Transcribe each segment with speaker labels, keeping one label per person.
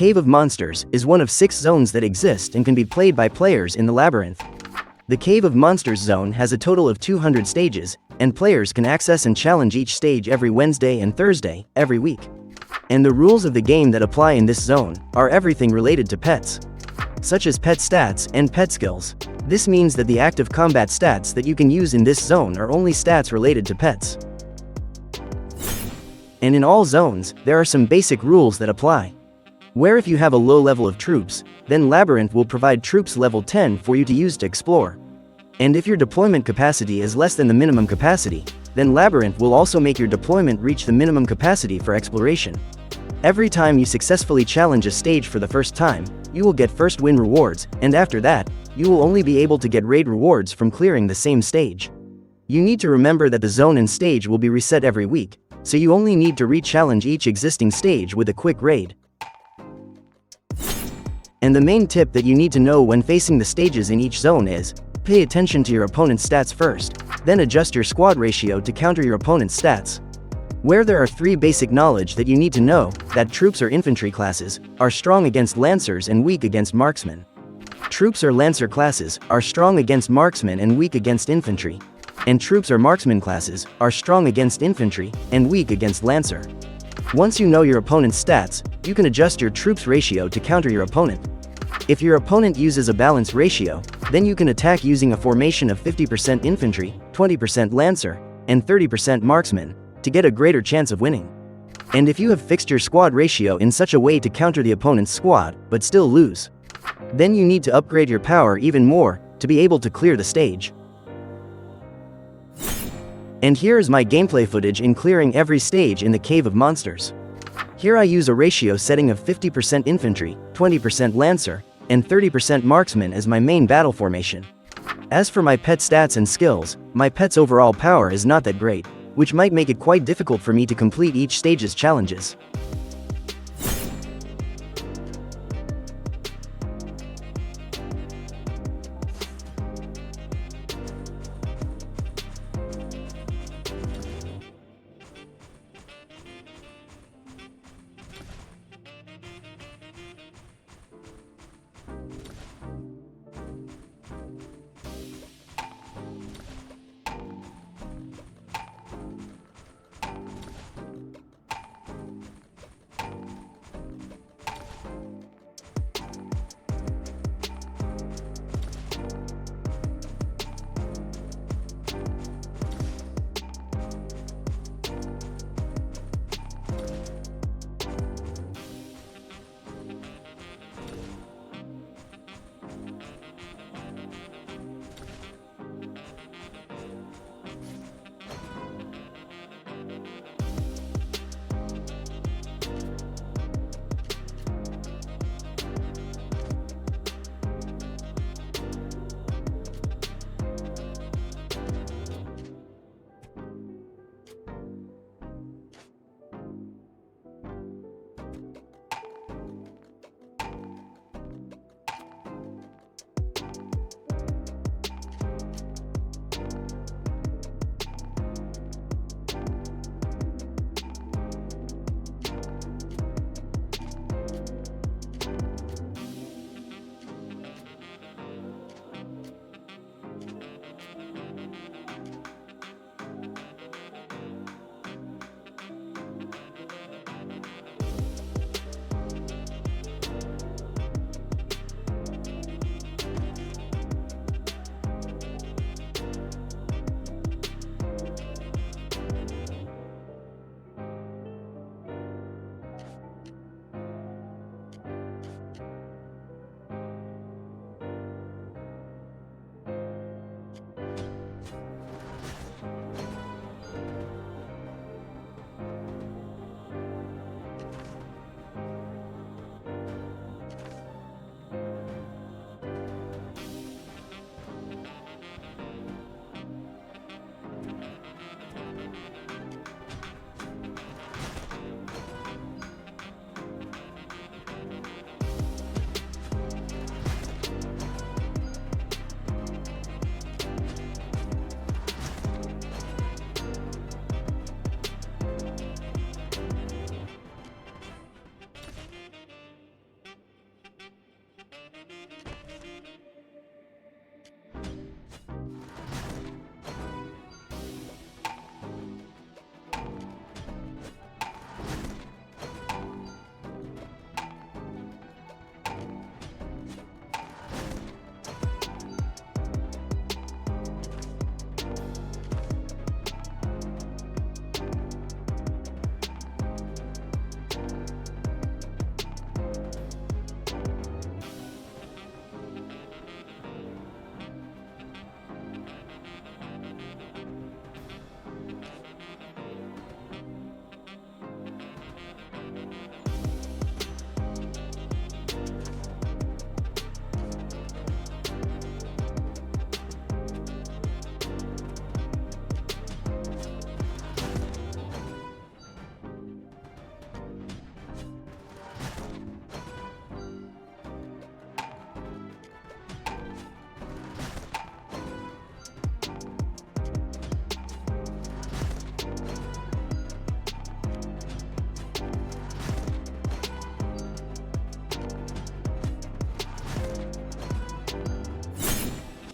Speaker 1: Cave of Monsters is one of 6 zones that exist and can be played by players in the Labyrinth. The Cave of Monsters zone has a total of 200 stages, and players can access and challenge each stage every Wednesday and Thursday, every week. And the rules of the game that apply in this zone are everything related to pets, such as pet stats and pet skills. This means that the active combat stats that you can use in this zone are only stats related to pets. And in all zones, there are some basic rules that apply. Where if you have a low level of troops, then Labyrinth will provide troops level 10 for you to use to explore. And if your deployment capacity is less than the minimum capacity, then Labyrinth will also make your deployment reach the minimum capacity for exploration. Every time you successfully challenge a stage for the first time, you will get first win rewards, and after that, you will only be able to get raid rewards from clearing the same stage. You need to remember that the zone and stage will be reset every week, so you only need to re-challenge each existing stage with a quick raid. And the main tip that you need to know when facing the stages in each zone is, pay attention to your opponent's stats first, then adjust your squad ratio to counter your opponent's stats. Where there are 3 basic knowledge that you need to know, that troops or infantry classes are strong against lancers and weak against marksmen. Troops or lancer classes are strong against marksmen and weak against infantry. And troops or marksman classes are strong against infantry and weak against lancer. Once you know your opponent's stats, you can adjust your troops ratio to counter your opponent. If your opponent uses a balanced ratio, then you can attack using a formation of 50% infantry, 20% lancer, and 30% marksman, to get a greater chance of winning. And if you have fixed your squad ratio in such a way to counter the opponent's squad, but still lose, then you need to upgrade your power even more, to be able to clear the stage. And here is my gameplay footage in clearing every stage in the Cave of Monsters. Here I use a ratio setting of 50% infantry, 20% lancer, and 30% marksman as my main battle formation. As for my pet stats and skills, my pet's overall power is not that great, which might make it quite difficult for me to complete each stage's challenges.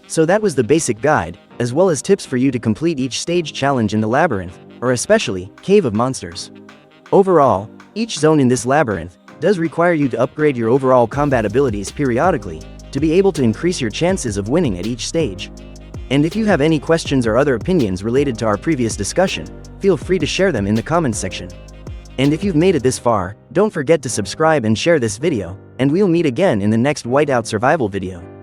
Speaker 1: So that was the basic guide, as well as tips for you to complete each stage challenge in the labyrinth, or especially, Cave of Monsters. Overall, each zone in this labyrinth does require you to upgrade your overall combat abilities periodically, to be able to increase your chances of winning at each stage. And if you have any questions or other opinions related to our previous discussion, feel free to share them in the comments section. And if you've made it this far, don't forget to subscribe and share this video, and we'll meet again in the next Whiteout survival video.